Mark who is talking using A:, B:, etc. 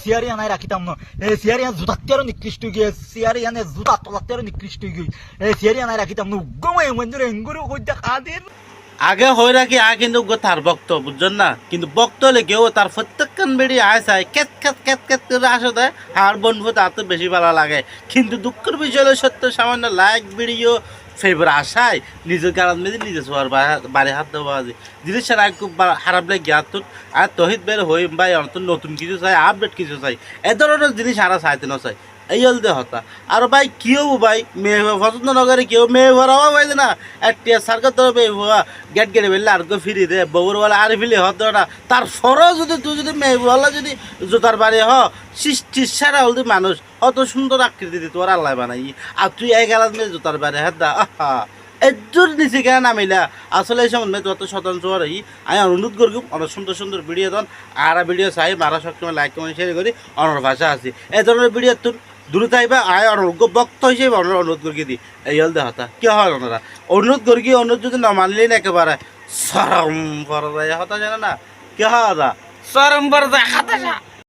A: সিয়ারি আনাই রাখিতাম না সিয়ারি আন জুতাতে আরো নিকৃষ্ট গিয়ে সিয়ারি আনে জুতা তলাতে আরো নিকৃষ্ট গিয়ে সিয়ারি আনাই রাখিতাম না গমাই মঞ্জুর এঙ্গুরু কইতা কাদের
B: আগে হয়ে রাখি কিন্তু তার ভক্ত বুঝছেন না কিন্তু ভক্ত হলে কেউ তার প্রত্যেকখান বেড়ি আয় চায় ক্যাত ক্যাত ক্যাত ক্যাত করে আসে দেয় হাড় বনবো তার তো বেশি ভালো লাগে কিন্তু দুঃখের বিষয় হলো সত্য সামান্য লাইক ভিডিও ফেভার আশায় নিজের গাড়ার মেয়েদের নিজে সবার বাড়ি হাত দেওয়া আছে জিনিসটা খুব খারাপ লাগে জ্ঞাতুন আর তহিত বের হই ভাই নতুন কিছু চাই আপডেট কিছু চাই এ ধরনের জিনিস আরা চাইতে না চাই এই হলদে হতা আর ভাই কেউ ভাই মেয়ে পছন্দ নগরে কেউ মেয়ে ভরাও ভাই না একটা সরকার তো মেয়ে ভরা গেট গেটে বেললে আর কেউ ফিরি দে বউর বলা আর ফিলি হতো না তার ফরও যদি তুই যদি মেয়ে বলা যদি জোতার বাড়ি হ সারা হলদি মানুষ অত সুন্দর আকৃতি দিত তোর আল্লাহ বানাই আর তুই এক আলাদ মেয়ে জোতার বাড়ি হ্যাঁ দা আহা এজোর নিচে কেন নামিলা আসলে এই সময় যত শতাংশ হই আমি অনুরোধ করি অনেক সুন্দর সুন্দর ভিডিও দেন আর ভিডিও চাই মারা সবসময় লাইক কমেন্ট শেয়ার করি অনর ভাষা আছে এই ধরনের ভিডিও তুই দূরে থাকবে আয় অনর্গ বক্ত হিসেবে অনুরোধ করি দিই এই হল দেহতা কি হয় ওনারা অনুরোধ করি কি অনুরোধ যদি না মানলেই না একেবারে সরম করা যায় হতা জানে না কি হয় দা
C: সরম বড় দেখা